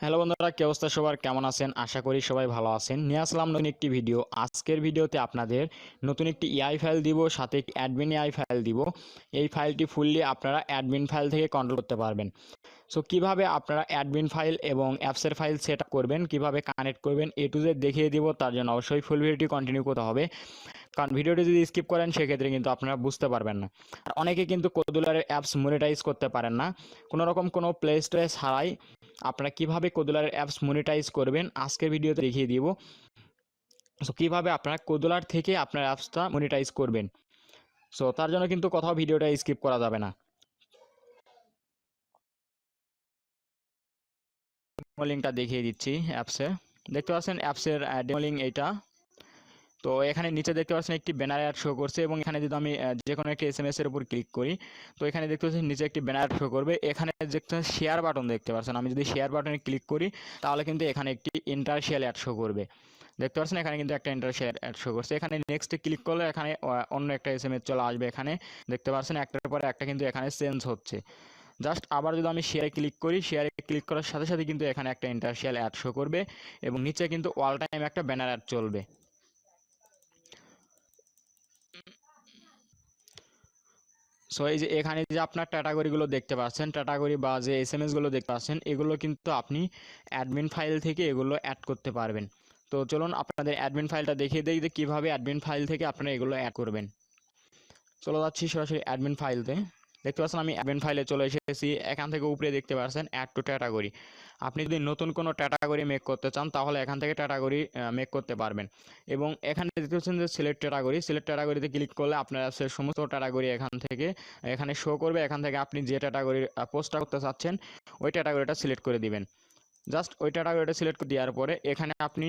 Hello বন্ধুরা, কি অবস্থা সবার? কেমন আছেন? আশা করি সবাই ভালো আছেন। নিয়ে আসলাম নতুন একটি ভিডিও। আজকের ভিডিওতে আপনাদের নতুন একটি এআই ফাইল দিব, সাথে একটি অ্যাডমিন এআই ফাইল দিব। এই ফাইলটি ফুললি আপনারা অ্যাডমিন ফাইল থেকে কন্ট্রোল করতে পারবেন। সো কিভাবে আপনারা অ্যাডমিন ফাইল এবং অ্যাপসের ফাইল সেট আপ করবেন, কিভাবে কানেক্ট করবেন, এ টু জেড দেখিয়ে দিব। তার জন্য অবশ্যই ফুল ভিডিওটি কন্টিনিউ করতে হবে, কারণ ভিডিওটি যদি স্কিপ করেন সেক্ষেত্রে কিন্তু আপনারা বুঝতে পারবেন না। আর অনেকে কিন্তু কোদুলারের অ্যাপস মনিটাইজ করতে পারেন না। কোনো রকম কোনো প্লে স্টোরে ছাড়াই আপনারা কিভাবে কোদুলারের অ্যাপস মনিটাইজ করবেন আজকের ভিডিওতে দেখিয়ে দিব। সো কীভাবে আপনারা কোদুলার থেকে আপনার অ্যাপসটা মনিটাইজ করবেন। সো তার জন্য কিন্তু কোথাও ভিডিওটা স্কিপ করা যাবে না। ডেমো লিঙ্কটা দেখিয়ে দিচ্ছি অ্যাপসে। দেখতে পাচ্ছেন অ্যাপসের ডেমো লিঙ্ক এইটা। তো এখানে নিচে দেখতে পাচ্ছেন একটি ব্যানার অ্যাড শো করছে, এবং এখানে যদি আমি যে কোনো একটি এসএমএস এর উপর ক্লিক করি, তো এখানে দেখতে পাচ্ছেন নিচে একটি ব্যানার শো করবে। এখানে দেখতে শেয়ার বাটন দেখতে পাচ্ছেন। আমি যদি শেয়ার বাটনে ক্লিক করি তাহলে কিন্তু এখানে একটি ইন্টারশিয়াল অ্যাড শো করবে। দেখতে পাচ্ছেন এখানে কিন্তু একটা ইন্টারশিয়াল অ্যাড শো করছে। এখানে নেক্সটে ক্লিক করলে এখানে অন্য একটা এসএমএস চলে আসবে। এখানে দেখতে পাচ্ছেন একটার পরে একটা কিন্তু এখানে চেঞ্জ হচ্ছে। জাস্ট আবার যদি আমি শেয়ারে ক্লিক করি, শেয়ারে ক্লিক করার সাথে সাথে কিন্তু এখানে একটা ইন্টারশিয়াল অ্যাড শো করবে, এবং নিচে কিন্তু অল টাইম একটা ব্যানার অ্যাড চলবে। সো এই যে এখানে যে আপনার ক্যাটাগরিগুলো দেখতে পাচ্ছেন, ক্যাটাগরি বা যে এসএমএসগুলো দেখতে পাচ্ছেন, এগুলো কিন্তু আপনি অ্যাডমিন ফাইল থেকে এগুলো অ্যাড করতে পারবেন। তো চলুন আপনাদের অ্যাডমিন ফাইলটা দেখিয়ে দিই যে কীভাবে অ্যাডমিন ফাইল থেকে আপনারা এগুলো অ্যাড করবেন। চলে যাচ্ছি সরাসরি অ্যাডমিন ফাইলতে। দেখতে পাচ্ছেন আমি অ্যাডমিন ফাইলে চলে এসেছি। এখান থেকে উপরে দেখতে পাচ্ছেন অ্যাড টু ক্যাটাগরি। আপনি যদি নতুন কোনো ক্যাটাগরি মেক করতে চান তাহলে এখান থেকে ক্যাটাগরি মেক করতে পারবেন। এবং এখানে দেখতে পাচ্ছেন যে সিলেক্ট ক্যাটাগরিতে ক্লিক করলে আপনার অ্যাপসের সমস্ত ক্যাটাগরি এখানে শো করবে। এখান থেকে আপনি যে ক্যাটাগরির পোস্টটা করতে চাচ্ছেন ওই ক্যাটাগরিটা সিলেক্ট করে দিবেন। জাস্ট ওই ক্যাটাগরিটা সিলেক্ট করে দেওয়ার পরে এখানে আপনি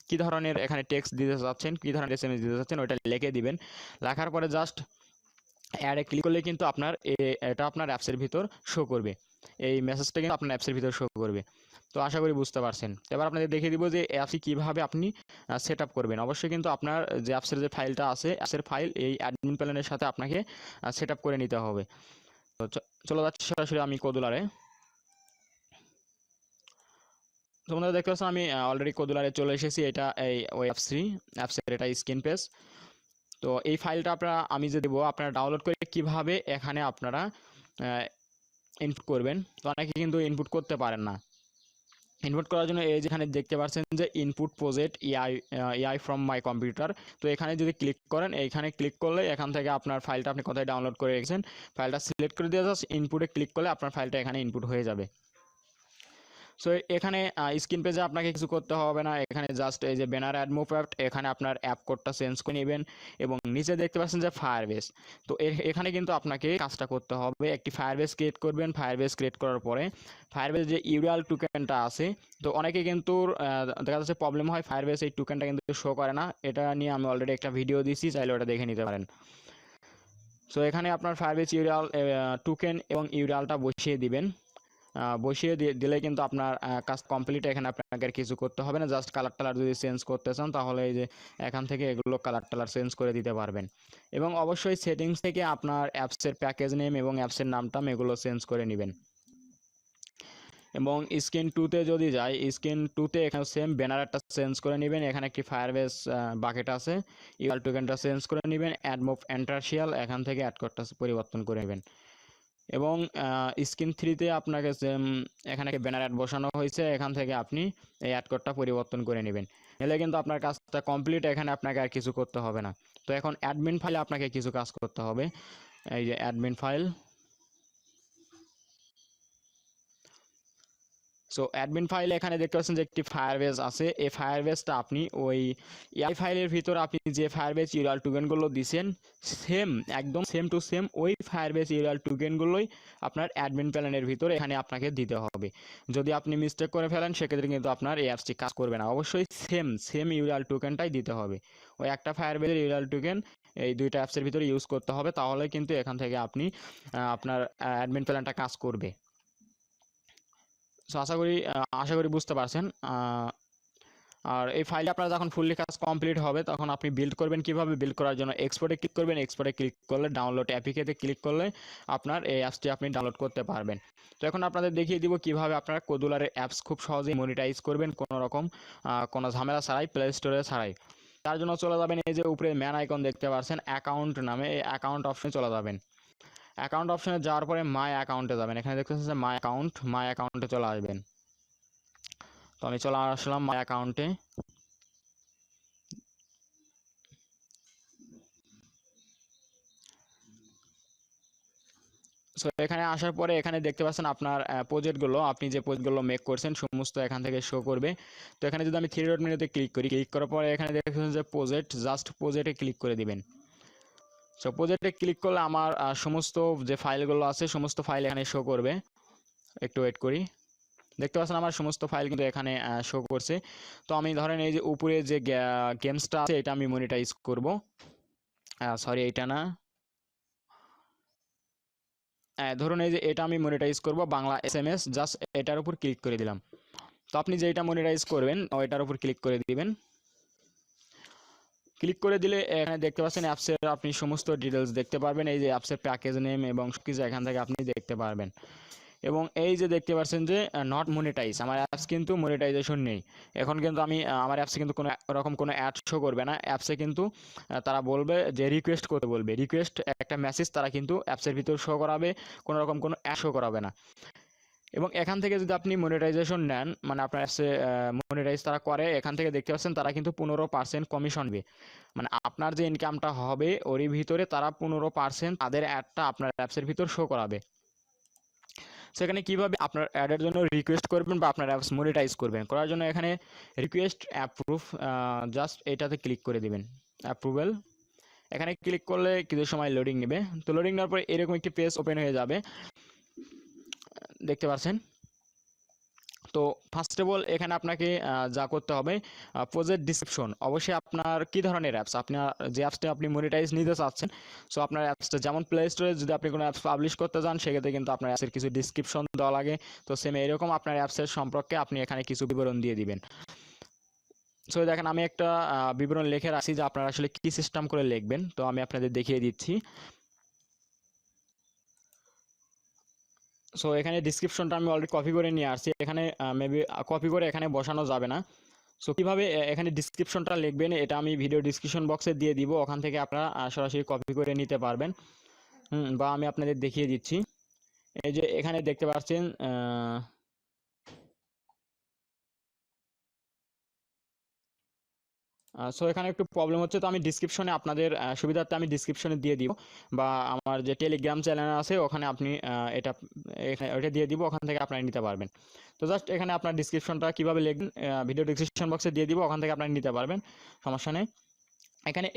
কী ধরনের এখানে টেক্সট দিতে চাচ্ছেন, কী ধরনের এসএমএস দিতে চাচ্ছেন ওইটা লিখে দিবেন। লেখার পরে জাস্ট অ্যাডে ক্লিক করলে কিন্তু আপনার এটা আপনার অ্যাপসের ভিতর শো করবে। এই মেসেজটা কিন্তু আপনার অ্যাপসের ভিতর শো করবে। তো আশা করি বুঝতে পারছেন। এবার আপনাদের দেখিয়ে দিব যে অ্যাপটি কীভাবে আপনি সেট আপ করবেন। অবশ্যই কিন্তু আপনার যে অ্যাপসের যে ফাইলটা আছে, অ্যাপসের ফাইল এই অ্যাডমিন প্ল্যানের সাথে আপনাকে সেট আপ করে নিতে হবে। তো চলে যাচ্ছি সরাসরি আমি কোদুলারে। তোমরা দেখতে পাচ্ছ আমি অলরেডি কোদুলারে চলে এসেছি। এটা এই ওই অ্যাপসের এটা স্ক্রিন পেজ। তো এই ফাইলটা আমি যে দেবো আপনারা ডাউনলোড করে কিভাবে এখানে আপনারা ইনপুট করবেন। তো অনেকে কিন্তু ইনপুট করতে পারেন না। ইনপুট করার জন্য এই যেখানে দেখতে পাচ্ছেন যে input project AI from my computer. তো এখানে যদি ক্লিক করেন, এইখানে ক্লিক করলে এখান থেকে আপনার ফাইলটা আপনি কোথায় ডাউনলোড করে রেখেছেন ফাইলটা সিলেক্ট করে দিয়ে জাস্ট ইনপুটে ক্লিক করলে আপনার ফাইলটা এখানে ইনপুট হয়ে যাবে। সো এখানে স্ক্রিন পেজে আপনাকে কিছু করতে হবে না। এখানে জাস্ট এই যে ব্যানার অ্যাডমোব অ্যাপ, এখানে আপনার অ্যাপ কোডটা চেঞ্জ করে নেবেন, এবং নিচে দেখতে পাচ্ছেন যে ফায়ারবেস। তো এখানে কিন্তু আপনাকে কাজটা করতে হবে। একটি ফায়ারবেস ক্রিয়েট করবেন। ফায়ারবেস ক্রিয়েট করার পরে ফায়ারবেস যে ইউআরএল টোকেনটা আছে, তো অনেকে কিন্তু দেখা যাচ্ছে প্রবলেম হয়, ফায়ারবেস এই টোকেনটা কিন্তু শো করে না। এটা নিয়ে আমি অলরেডি একটা ভিডিও দিয়েছি, চাইলে ওটা দেখে নিতে পারেন। সো এখানে আপনার ফায়ারবেস ইউআরএল টোকেন এবং ইউআরএলটা বসিয়ে দিবেন। বসিয়ে দিলে কিন্তু আপনার কাজ কমপ্লিট। এখানে আপনাকে আর কিছু করতে হবে না। জাস্ট কালার টালার যদি চেঞ্জ করতে চান তাহলে এই যে এখান থেকে এগুলো কালার টালার চেঞ্জ করে দিতে পারবেন। এবং অবশ্যই সেটিংস থেকে আপনার অ্যাপসের প্যাকেজ নেম এবং অ্যাপসের নামটাম এগুলো চেঞ্জ করে নেবেন। এবং স্ক্রিন টুতে যদি যাই, স্ক্রিন টুতে এখানে সেম ব্যানার একটা চেঞ্জ করে নেবেন। এখানে একটি ফায়ারবেস বাকেট আছে, ইউআরএল টোকেনটা চেঞ্জ করে নেবেন। অ্যাডমোব এন্টারশিয়াল এখান থেকে অ্যাড কোডটা পরিবর্তন করে নেবেন। এবং স্ক্রিন থ্রিতে আপনাকে এখানে একটা ব্যানার অ্যাড বসানো হয়েছে, এখান থেকে আপনি এই অ্যাড কোডটা পরিবর্তন করে নেবেন। এলে কিন্তু আপনার কাজটা কমপ্লিট। এখানে আপনাকে আর কিছু করতে হবে না। তো এখন অ্যাডমিন ফাইলে আপনাকে কিছু কাজ করতে হবে। এই যে অ্যাডমিন ফাইল। সো অ্যাডমিন ফাইলে এখানে দেখতে পাচ্ছেন যে একটি ফায়ারবেস আছে। এই ফায়ারবেসটা আপনি ওই এআই ফাইলের ভিতর আপনি যে ফায়ারবেস ইউআরএল টোকেনগুলো দিয়েছেন একদম সেম টু সেম ওই ফায়ারবেস ইউআরএল টোকেনগুলোই আপনার অ্যাডমিন প্ল্যানের ভিতরে এখানে আপনাকে দিতে হবে। যদি আপনি মিস্টেক করে ফেলেন সেক্ষেত্রে কিন্তু আপনার এই অ্যাপসটি কাজ করবে না। অবশ্যই সেম ইউআরএল টোকেনটাই দিতে হবে। ওই একটা ফায়ারবেসের ইউআরএল টোকেন এই দুইটা অ্যাপসের ভিতরে ইউজ করতে হবে, তাহলে কিন্তু এখান থেকে আপনি আপনার অ্যাডমিন প্ল্যানটা কাজ করবে। সো আশা করি বুঝতে পারছেন। আর এই ফাইলে আপনার যখন ফুললি কাজ কমপ্লিট হবে তখন আপনি বিল্ড করবেন কিভাবে। বিল্ড করার জন্য এক্সপোর্টে ক্লিক করবেন, এক্সপোর্টে ক্লিক করলে ডাউনলোড অ্যাপিকেতে ক্লিক করলে আপনার এই অ্যাপসটি আপনি ডাউনলোড করতে পারবেন। তো এখন আপনাদের দেখিয়ে দিব কিভাবে আপনারা কোদুলারের অ্যাপস খুব সহজেই মনিটাইজ করবেন কোনো রকম কোনো ঝামেলা ছাড়াই, প্লে স্টোরে ছাড়াই। তার জন্য চলে যাবেন এই যে উপরে ম্যান আইকন দেখতে পাচ্ছেন অ্যাকাউন্ট নামে, এই অ্যাকাউন্ট অপশনে চলে যাবেন। অ্যাকাউন্ট অপশনে যাওয়ার পরে মাই অ্যাকাউন্টে যাবেন, এখানে দেখতে পাচ্ছেন মাই অ্যাকাউন্টে চলে আসবেন। তো আমি চলে আসলাম মাই অ্যাকাউন্টে। সো এখানে আসার পরে এখানে দেখতে পাচ্ছেন আপনার প্রজেক্টগুলো, আপনি যে প্রজেক্টগুলো মেক করছেন সমস্ত এখান থেকে শো করবে। তো এখানে যদি আমি থ্রি ডট মেনুতে ক্লিক করি, ক্লিক করার পরে এখানে দেখতে যে প্রজেক্ট, জাস্ট প্রজেক্টে ক্লিক করে দিবেন। সো প্রজেক্টে ক্লিক করলে আমার সমস্ত যে ফাইলগুলো আছে সমস্ত ফাইল এখানে শো করবে। একটু ওয়েট করি, দেখতে পাচ্ছেন আমার সমস্ত ফাইল কিন্তু এখানে শো করছে। তো আমি ধরেন এই যে উপরে যে গেমসটা আছে এটা আমি মনিটাইজ করব, সরি এইটা না, ধরুন এই যে এটা আমি মনিটাইজ করব বাংলা SMS, জাস্ট এটার উপর ক্লিক করে দিলাম। তো আপনি যেটা মনিটাইজ করবেন ওইটার উপর ক্লিক করে দিবেন। ক্লিক করে দিলে এখানে দেখতে পাচ্ছেন অ্যাপসের আপনি সমস্ত ডিটেলস দেখতে পারবেন, এই যে অ্যাপসের প্যাকেজ নেম এবং কিছু এখান থেকে আপনি দেখতে পারবেন। এবং এই যে দেখতে পাচ্ছেন যে নট মনিটাইজ, আমার অ্যাপস কিন্তু মনিটাইজেশন নেই এখন, কিন্তু আমি আমার অ্যাপসে কিন্তু কোনো রকম কোনো অ্যাড শো করবে না। অ্যাপসে কিন্তু তারা বলবে যে রিকোয়েস্ট করতে বলবে, রিকোয়েস্ট একটা মেসেজ তারা কিন্তু অ্যাপসের ভিতর শো করাবে, কোনো রকম কোনো অ্যাড শো করাবে না। এবং এখান থেকে যদি আপনি মনিটাইজেশন নেন, মানে আপনার অ্যাপসে মনিটাইজ তারা করে, এখান থেকে দেখতে পাচ্ছেন তারা কিন্তু 15% কমিশন নেবে, মানে আপনার যে ইনকামটা হবে ওরই ভিতরে তারা 15% তাদের অ্যাডটা আপনার অ্যাপসের ভিতর শো করাবে। সেখানে কীভাবে আপনার অ্যাডের জন্য রিকোয়েস্ট করবেন বা আপনার অ্যাপস মনিটাইজ করবেন, করার জন্য এখানে রিকোয়েস্ট অ্যাপ্রুভ, জাস্ট এটাতে ক্লিক করে দিবেন, অ্যাপ্রুভেল। এখানে ক্লিক করলে কিছু সময় লোডিং নেবে। তো লোডিং নেওয়ার পরে এরকম একটি পেজ ওপেন হয়ে যাবে, দেখতে পাচ্ছেন। তো ফার্স্ট অফ অল এখানে আপনাকে যা করতে হবে, প্রজেক্ট ডিসক্রিপশন, অবশ্যই আপনার কী ধরনের অ্যাপস, আপনার যে অ্যাপসটা আপনি মনিটাইজ নিতে চাচ্ছেন, সো আপনার অ্যাপসটা যেমন প্লে স্টোরে যদি আপনি কোনো অ্যাপস পাবলিশ করতে চান সেক্ষেত্রে কিন্তু আপনার অ্যাপসের কিছু ডিসক্রিপশন দেওয়া লাগে। তো সেম এরকম আপনার অ্যাপসের সম্পর্কে আপনি এখানে কিছু বিবরণ দিয়ে দিবেন। সো দেখেন আমি একটা বিবরণ লিখে রাখছি যে আপনারা আসলে কী সিস্টেম করে লিখবেন, তো আমি আপনাদের দেখিয়ে দিচ্ছি। সো এখানে ডিসক্রিপশনটা আমি অলরেডি কপি করে নিয়ে আসছি, এখানে মেবি কপি করে এখানে বসানো যাবে না। সো কীভাবে এখানে ডিসক্রিপশনটা লিখবেন এটা আমি ভিডিও ডিসক্রিপশন বক্সে দিয়ে দিব, ওখান থেকে আপনারা সরাসরি কপি করে নিতে পারবেন। বা আমি আপনাদের দেখিয়ে দিচ্ছি, এই যে এখানে দেখতে পাচ্ছেন সো এখানে একটু প্রবলেম হচ্ছে, তো আমি ডিসক্রিপশনে আপনাদের সুবিধার্থে আমি ডিসক্রিপশনে দিয়ে দিব, বা আমার যে টেলিগ্রাম চ্যানেল আছে ওখানে আপনি এটা এখানে ওইটা দিয়ে দিব, ওখান থেকে আপনারা নিতে পারবেন। তো জাস্ট এখানে আপনার ডিসক্রিপশনটা কীভাবে লিখবেন ভিডিও ডিসক্রিপশন বক্সে দিয়ে দিব, ওখান থেকে আপনারা নিতে পারবেন, সমস্যা নেই। এখানে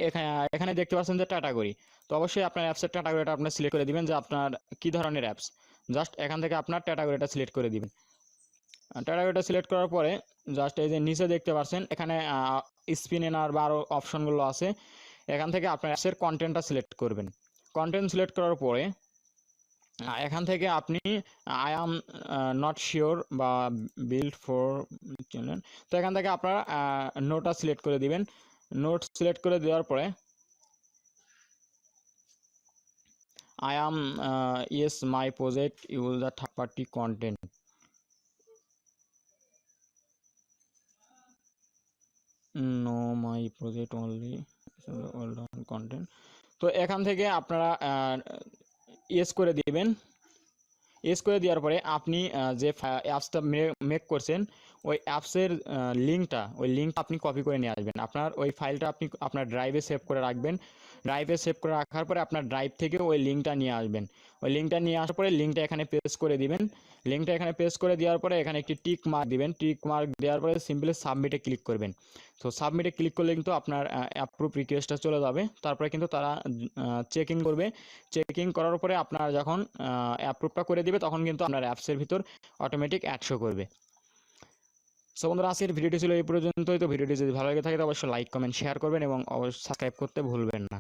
এখানে দেখতে পাচ্ছেন যে ক্যাটাগরি, তো অবশ্যই আপনার অ্যাপসের ক্যাটাগরিটা আপনার সিলেক্ট করে দিবেন যে আপনার কী ধরনের অ্যাপস, জাস্ট এখান থেকে আপনার ক্যাটাগরিটা সিলেক্ট করে দিবেন। ক্যাটাগরিটা সিলেক্ট করার পরে জাস্ট এই যে নিচে দেখতে পাচ্ছেন এখানে স্পিন এনার বা আরও অপশনগুলো আছে, এখান থেকে আপনার অ্যাপসের কন্টেন্টটা সিলেক্ট করবেন। কন্টেন্ট সিলেক্ট করার পরে এখান থেকে আপনি আই অ্যাম নট শিওর বা বিল্ড ফর চিলড্রেন, তো এখান থেকে আপনারা নোটটা সিলেক্ট করে দিবেন। নোট সিলেক্ট করে দেওয়ার পরে I am yes my project use the third party content, no my project only all on content, তো এখান থেকে আপনারা ইয়েস করে দিবেন। ইয়েস করে দেওয়ার পরে আপনি যে অ্যাপসটা মেক করছেন ওই অ্যাপসের লিঙ্কটা আপনি কপি করে নিয়ে আসবেন, আপনার ওই ফাইলটা আপনি আপনার ড্রাইভে সেভ করে রাখবেন। ড্রাইভে সেভ করে রাখার পরে আপনার ড্রাইভ থেকে ওই লিঙ্কটা নিয়ে আসবেন। ওই লিঙ্কটা নিয়ে আসার পরে লিঙ্কটা এখানে পেস্ট করে দিবেন। লিঙ্কটা এখানে পেস্ট করে দেওয়ার পরে এখানে একটি টিক মার্ক দিবেন। টিক মার্ক দেওয়ার পরে সিম্পলি সাবমিটে ক্লিক করবেন। তো সাবমিটে ক্লিক করলে কিন্তু আপনার অ্যাপ্রুভ রিকোয়েস্টটা চলে যাবে। তারপরে কিন্তু তারা চেকিং করবে। চেকিং করার পরে আপনার যখন অ্যাপ্রুভটা করে দিবে তখন কিন্তু আপনার অ্যাপসের ভিতর অটোমেটিক অ্যাড শো করবে। সো বন্ধুরা আজকের ভিডিওটি ছিল এই পর্যন্তই। তো ভিডিওটি যদি ভালো লেগে থাকে তো অবশ্যই লাইক কমেন্ট শেয়ার করবেন এবং অবশ্যই সাবস্ক্রাইব করতে ভুলবেন না।